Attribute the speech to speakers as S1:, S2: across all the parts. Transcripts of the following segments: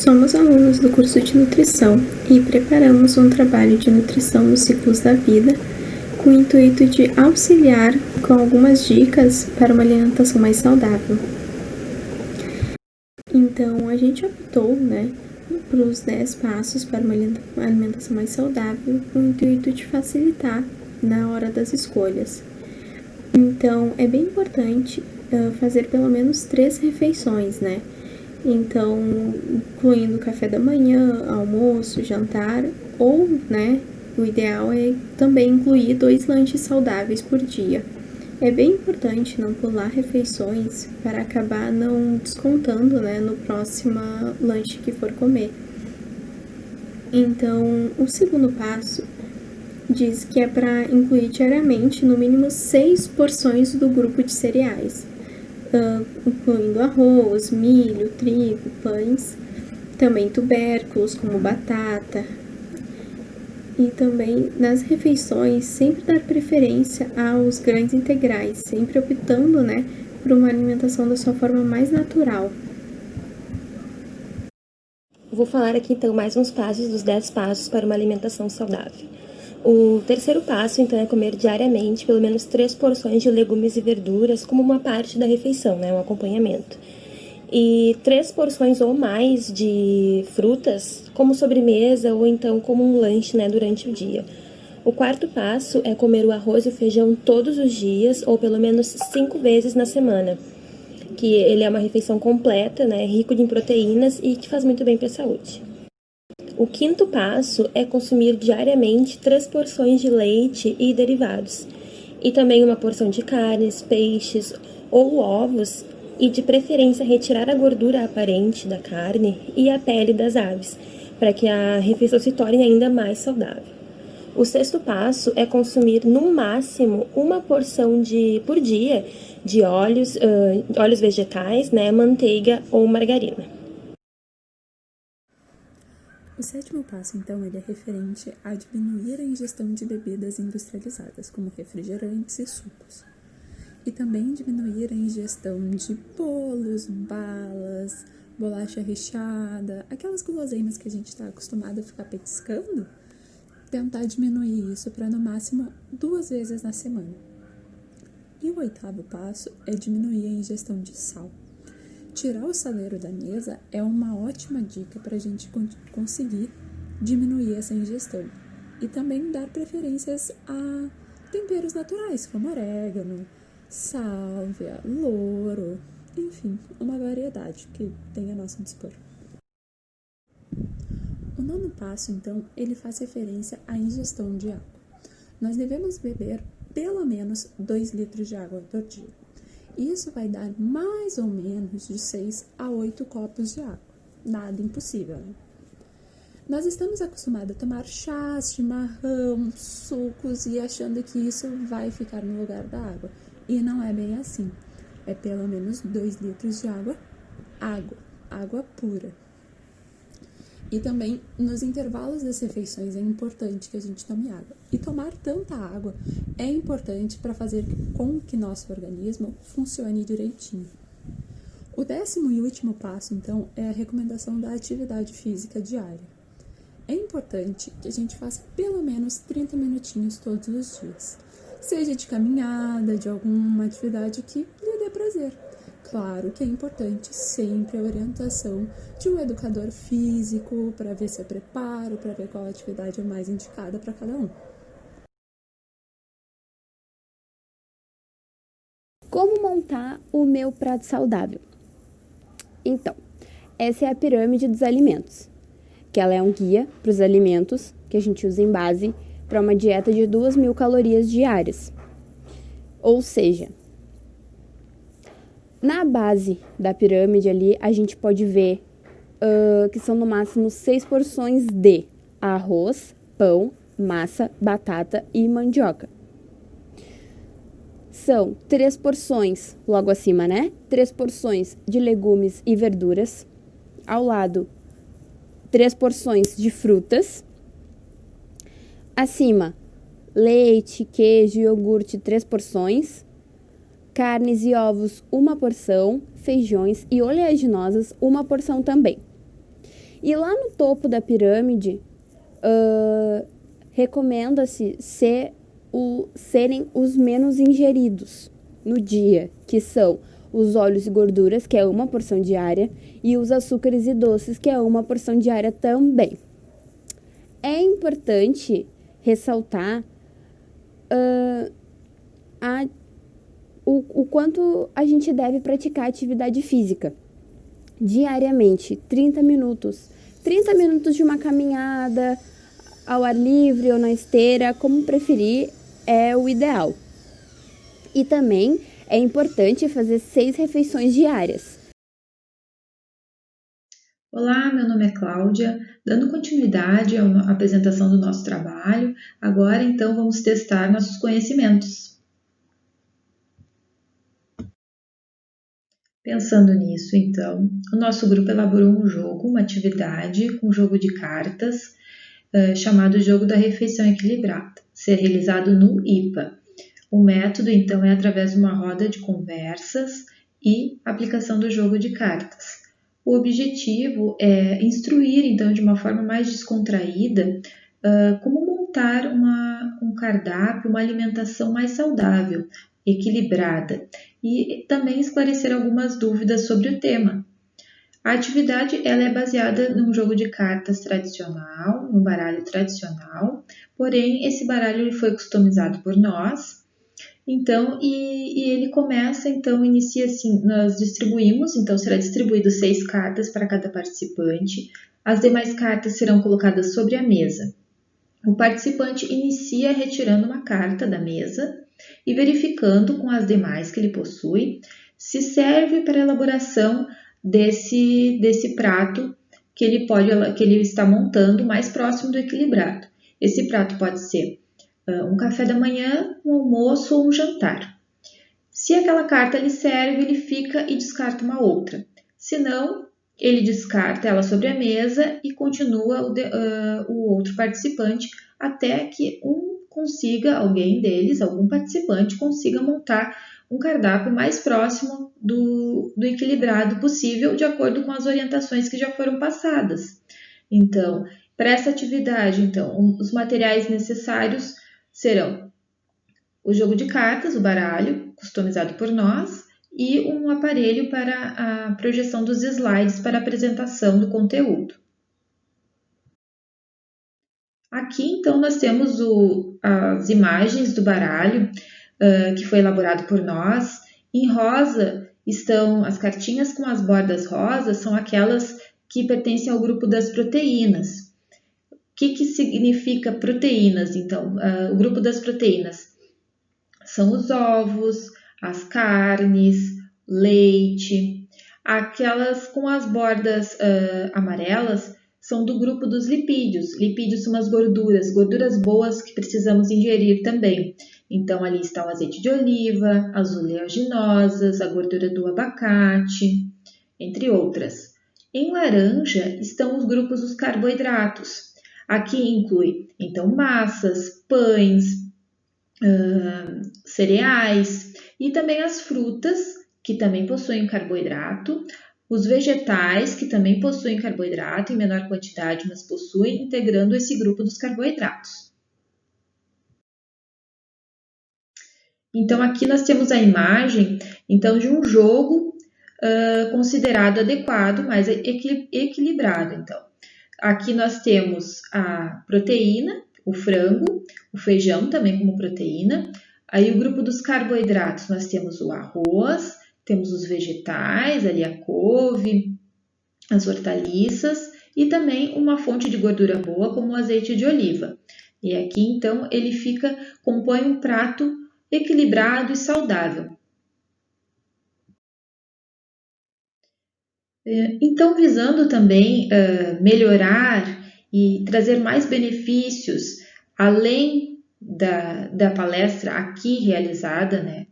S1: Somos alunos do curso de nutrição e preparamos um trabalho de nutrição nos ciclos da vida com o intuito de auxiliar com algumas dicas para uma alimentação mais saudável. Então, a gente optou, para os 10 passos para uma alimentação mais saudável com o intuito de facilitar na hora das escolhas. Então, é bem importante fazer pelo menos 3 refeições, Então, incluindo café da manhã, almoço, jantar, ou, o ideal é também incluir 2 lanches saudáveis por dia. É bem importante não pular refeições para acabar não descontando, no próximo lanche que for comer. Então, o segundo passo diz que é para incluir diariamente no mínimo 6 porções do grupo de cereais, incluindo arroz, milho, trigo, pães, também tubérculos como batata. E também nas refeições sempre dar preferência aos grãos integrais, sempre optando, por uma alimentação da sua forma mais natural.
S2: Vou falar aqui então mais uns passos dos 10 passos para uma alimentação saudável. O terceiro passo, então, é comer diariamente pelo menos 3 porções de legumes e verduras como uma parte da refeição, um acompanhamento. E 3 porções ou mais de frutas como sobremesa ou então como um lanche, durante o dia. O quarto passo é comer o arroz e o feijão todos os dias ou pelo menos 5 vezes na semana, que ele é uma refeição completa, rico em proteínas e que faz muito bem para a saúde. O quinto passo é consumir diariamente 3 porções de leite e derivados, e também uma porção de carnes, peixes ou ovos, e de preferência retirar a gordura aparente da carne e a pele das aves, para que a refeição se torne ainda mais saudável. O sexto passo é consumir no máximo uma porção por dia de óleos vegetais, manteiga ou margarina.
S3: O sétimo passo, então, ele é referente a diminuir a ingestão de bebidas industrializadas, como refrigerantes e sucos. E também diminuir a ingestão de bolos, balas, bolacha recheada, aquelas guloseimas que a gente está acostumado a ficar petiscando, tentar diminuir isso para no máximo 2 vezes na semana. E o oitavo passo é diminuir a ingestão de sal. Tirar o saleiro da mesa é uma ótima dica para a gente conseguir diminuir essa ingestão. E também dar preferências a temperos naturais, como orégano, sálvia, louro, enfim, uma variedade que tem a nosso dispor. O nono passo, então, ele faz referência à ingestão de água. Nós devemos beber pelo menos 2 litros de água por dia. Isso vai dar mais ou menos de 6 a 8 copos de água. Nada impossível, Nós estamos acostumados a tomar chás, chimarrão, sucos e achando que isso vai ficar no lugar da água. E não é bem assim. É pelo menos 2 litros de água pura. E também, nos intervalos das refeições, é importante que a gente tome água. E tomar tanta água é importante para fazer com que nosso organismo funcione direitinho. O 10º e último passo, então, é a recomendação da atividade física diária. É importante que a gente faça pelo menos 30 minutinhos todos os dias. Seja de caminhada, de alguma atividade que lhe dê prazer. Claro que é importante sempre a orientação de um educador físico para ver se é preparo, para ver qual atividade é mais indicada para cada um.
S4: Como montar o meu prato saudável? Então, essa é a pirâmide dos alimentos, que ela é um guia para os alimentos que a gente usa em base para uma dieta de 2.000 calorias diárias. Ou seja, na base da pirâmide ali, a gente pode ver que são no máximo 6 porções de arroz, pão, massa, batata e mandioca. São 3 porções, logo acima, 3 porções de legumes e verduras. Ao lado, 3 porções de frutas. Acima, leite, queijo, iogurte, 3 porções. Carnes e ovos, 1 porção. Feijões e oleaginosas, 1 porção também. E lá no topo da pirâmide, recomenda-se serem os menos ingeridos no dia, que são os óleos e gorduras, que é uma porção diária, e os açúcares e doces, que é uma porção diária também. É importante ressaltar o quanto a gente deve praticar atividade física diariamente, 30 minutos. 30 minutos de uma caminhada ao ar livre ou na esteira, como preferir, é o ideal. E também é importante fazer 6 refeições diárias.
S5: Olá, meu nome é Cláudia. Dando continuidade à apresentação do nosso trabalho, agora então vamos testar nossos conhecimentos. Pensando nisso, então, o nosso grupo elaborou um jogo, uma atividade com jogo de cartas, chamado Jogo da Refeição Equilibrada, ser realizado no IPA. O método, então, é através de uma roda de conversas e aplicação do jogo de cartas. O objetivo é instruir, então, de uma forma mais descontraída, como montar um cardápio, uma alimentação mais saudável, equilibrada, e também esclarecer algumas dúvidas sobre o tema. A atividade ela é baseada num jogo de cartas tradicional, num baralho tradicional, porém esse baralho ele foi customizado por nós. Então, e ele começa, então, inicia assim, nós distribuímos, então será distribuído 6 cartas para cada participante, as demais cartas serão colocadas sobre a mesa. O participante inicia retirando uma carta da mesa e verificando com as demais que ele possui se serve para a elaboração desse prato que ele está montando mais próximo do equilibrado. Esse prato pode ser um café da manhã, um almoço ou um jantar. Se aquela carta lhe serve, ele fica e descarta uma outra. Se não, ele descarta ela sobre a mesa e continua o outro participante até que alguém deles, algum participante, consiga montar um cardápio mais próximo do equilibrado possível, de acordo com as orientações que já foram passadas. Então, para essa atividade, então, os materiais necessários serão o jogo de cartas, o baralho, customizado por nós, e um aparelho para a projeção dos slides para a apresentação do conteúdo. Aqui, então, nós temos as imagens do baralho que foi elaborado por nós. Em rosa estão as cartinhas com as bordas rosas, são aquelas que pertencem ao grupo das proteínas. O que significa proteínas, então? O grupo das proteínas são os ovos, as carnes, leite. Aquelas com as bordas amarelas são do grupo dos lipídios. Lipídios são as gorduras boas que precisamos ingerir também. Então, ali está o azeite de oliva, as oleaginosas, a gordura do abacate, entre outras. Em laranja estão os grupos dos carboidratos. Aqui inclui, então, massas, pães, cereais e também as frutas, que também possuem carboidrato, os vegetais, que também possuem carboidrato em menor quantidade, mas possuem, integrando esse grupo dos carboidratos. Então, aqui nós temos a imagem então, de um jogo considerado adequado, mais equilibrado. Então, aqui nós temos a proteína, o frango, o feijão também como proteína. Aí o grupo dos carboidratos, nós temos o arroz, temos os vegetais, ali a couve, as hortaliças e também uma fonte de gordura boa como o azeite de oliva. E aqui então ele compõe um prato equilibrado e saudável. Então, visando também melhorar e trazer mais benefícios, além da palestra aqui realizada, né,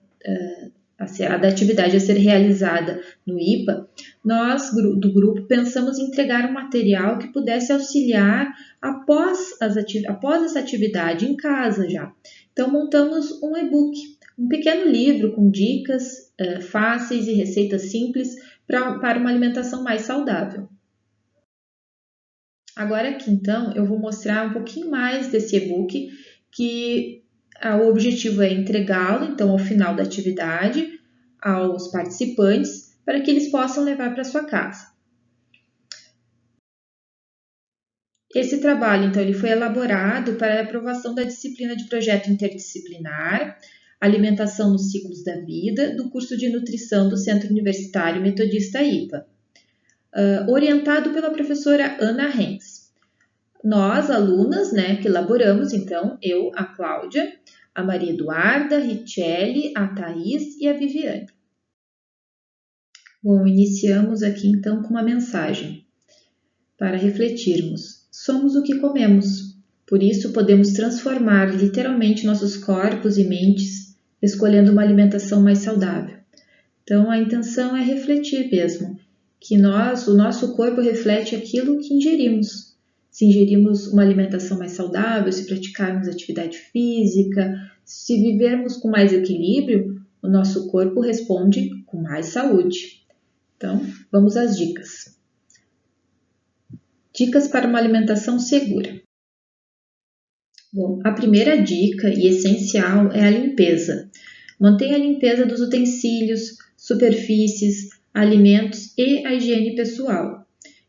S5: da atividade a ser realizada no IPA, nós, do grupo, pensamos em entregar um material que pudesse auxiliar após essa atividade em casa já. Então, montamos um e-book, um pequeno livro com dicas fáceis e receitas simples para uma alimentação mais saudável. Agora aqui, então, eu vou mostrar um pouquinho mais desse e-book, que o objetivo é entregá-lo, então, ao final da atividade, aos participantes, para que eles possam levar para sua casa. Esse trabalho, então, ele foi elaborado para a aprovação da disciplina de projeto interdisciplinar, Alimentação nos Ciclos da Vida, do curso de Nutrição do Centro Universitário Metodista IPA, orientado pela professora Ana Renz. Nós, alunas, que elaboramos, então, eu, a Cláudia, a Maria Eduarda, a Richelle, a Thaís e a Viviane. Bom, iniciamos aqui, então, com uma mensagem para refletirmos. Somos o que comemos, por isso podemos transformar literalmente nossos corpos e mentes, escolhendo uma alimentação mais saudável. Então, a intenção é refletir mesmo, que o nosso corpo reflete aquilo que ingerimos. Se ingerirmos uma alimentação mais saudável, se praticarmos atividade física, se vivermos com mais equilíbrio, o nosso corpo responde com mais saúde. Então, vamos às dicas. Dicas para uma alimentação segura. Bom, a primeira dica e essencial é a limpeza. Mantenha a limpeza dos utensílios, superfícies, alimentos e a higiene pessoal.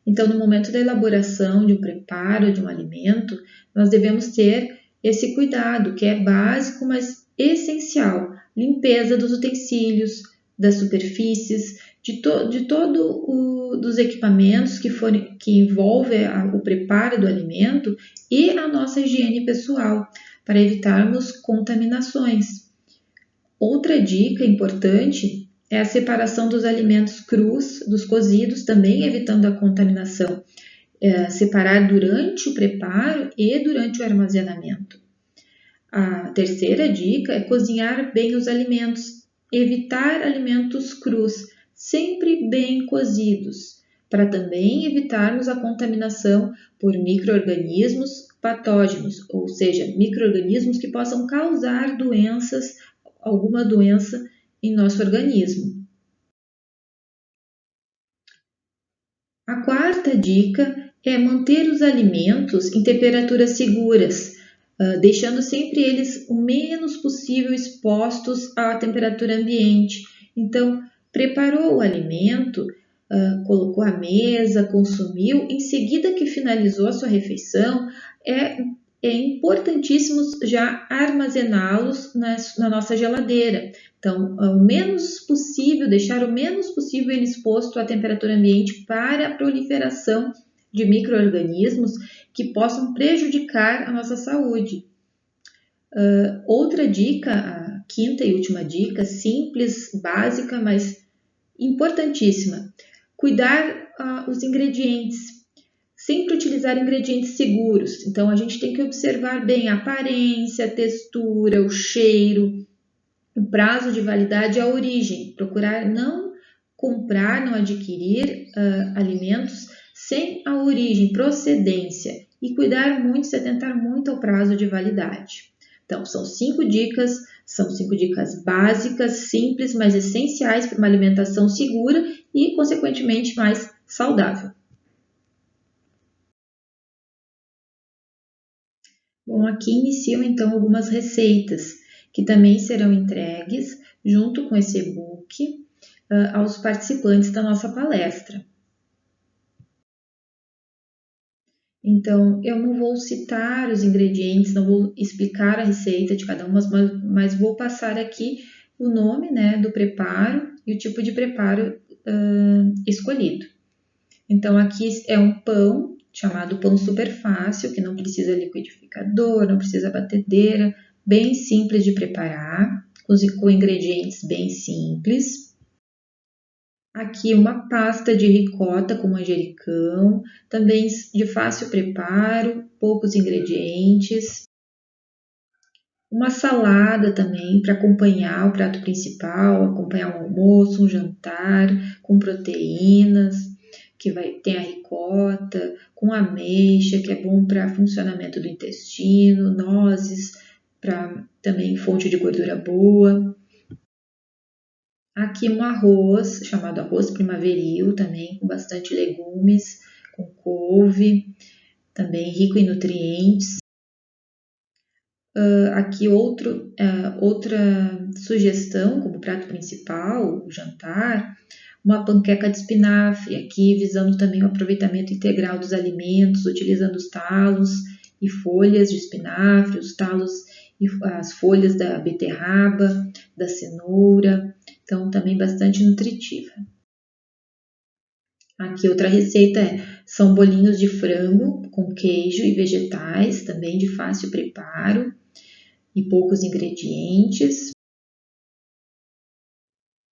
S5: Então, no momento da elaboração de um preparo de um alimento, nós devemos ter esse cuidado, que é básico, mas essencial. Limpeza dos utensílios, das superfícies, de todos os equipamentos que envolvem o preparo do alimento e a nossa higiene pessoal, para evitarmos contaminações. Outra dica importante é a separação dos alimentos crus dos cozidos, também evitando a contaminação. Separar durante o preparo e durante o armazenamento. A terceira dica é cozinhar bem os alimentos, evitar alimentos crus, sempre bem cozidos, para também evitarmos a contaminação por micro-organismos patógenos, ou seja, micro-organismos que possam causar alguma doença em nosso organismo. A quarta dica é manter os alimentos em temperaturas seguras, deixando sempre eles o menos possível expostos à temperatura ambiente. Então, preparou o alimento, colocou à mesa, consumiu, em seguida que finalizou a sua refeição, é importantíssimo já armazená-los na nossa geladeira. Então, deixar o menos possível ele exposto à temperatura ambiente para a proliferação de micro-organismos que possam prejudicar a nossa saúde. Outra dica, a quinta e última dica, simples, básica, mas importantíssima. Cuidar os ingredientes. Sempre utilizar ingredientes seguros. Então, a gente tem que observar bem a aparência, a textura, o cheiro, o prazo de validade e a origem. Procurar não comprar, não adquirir alimentos sem a origem, procedência. E cuidar muito, se atentar muito ao prazo de validade. Então, são 5 dicas básicas, simples, mas essenciais para uma alimentação segura e, consequentemente, mais saudável. Bom, aqui iniciam então algumas receitas que também serão entregues junto com esse e-book aos participantes da nossa palestra. Então, eu não vou citar os ingredientes, não vou explicar a receita de cada uma, mas vou passar aqui o nome do preparo e o tipo de preparo escolhido. Então, aqui é um pão chamado pão super fácil, que não precisa liquidificador, não precisa batedeira, bem simples de preparar, com ingredientes bem simples. Aqui uma pasta de ricota com manjericão, também de fácil preparo, poucos ingredientes. Uma salada também para acompanhar o prato principal, acompanhar um almoço, um jantar com proteínas, que tem a ricota, com ameixa, que é bom para funcionamento do intestino, nozes, para também fonte de gordura boa. Aqui um arroz, chamado arroz primaveril, também com bastante legumes, com couve. também rico em nutrientes. Aqui outra sugestão como prato principal, o jantar, uma panqueca de espinafre, aqui visando também o aproveitamento integral dos alimentos, utilizando os talos e folhas de espinafre, os talos e as folhas da beterraba, da cenoura, então também bastante nutritiva. Aqui outra receita são bolinhos de frango com queijo e vegetais, também de fácil preparo e poucos ingredientes.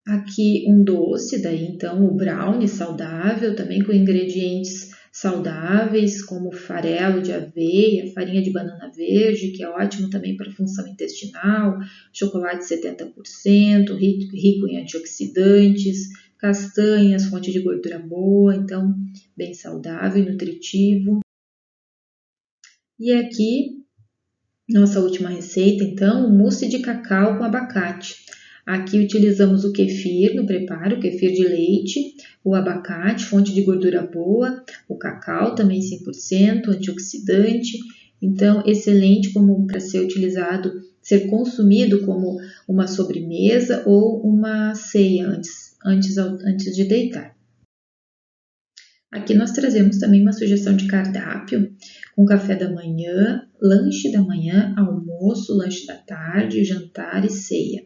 S5: Aqui um doce, daí então o brownie saudável, também com ingredientes saudáveis, como farelo de aveia, farinha de banana verde, que é ótimo também para a função intestinal, chocolate 70%, rico em antioxidantes, castanhas, fonte de gordura boa, então bem saudável e nutritivo. E aqui, nossa última receita, então, o mousse de cacau com abacate. Aqui utilizamos o kefir no preparo, o kefir de leite, o abacate, fonte de gordura boa, o cacau também 100%, antioxidante, então excelente como para ser utilizado, ser consumido como uma sobremesa ou uma ceia antes de deitar. Aqui nós trazemos também uma sugestão de cardápio com café da manhã, lanche da manhã, almoço, lanche da tarde, jantar e ceia.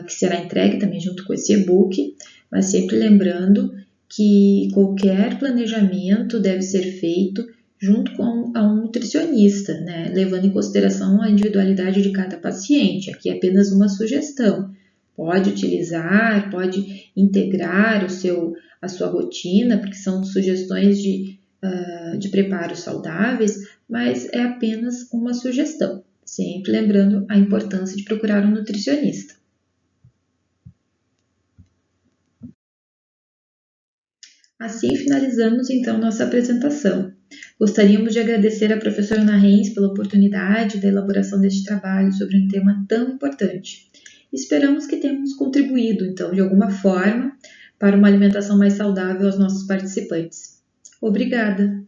S5: Que será entregue também junto com esse e-book, mas sempre lembrando que qualquer planejamento deve ser feito junto com um nutricionista, né? Levando em consideração a individualidade de cada paciente. Aqui é apenas uma sugestão. Pode utilizar, pode integrar a sua rotina, porque são sugestões de preparo saudáveis, mas é apenas uma sugestão. Sempre lembrando a importância de procurar um nutricionista. Assim finalizamos então nossa apresentação. Gostaríamos de agradecer à professora Ana Renz pela oportunidade da elaboração deste trabalho sobre um tema tão importante. Esperamos que tenhamos contribuído, então, de alguma forma, para uma alimentação mais saudável aos nossos participantes. Obrigada!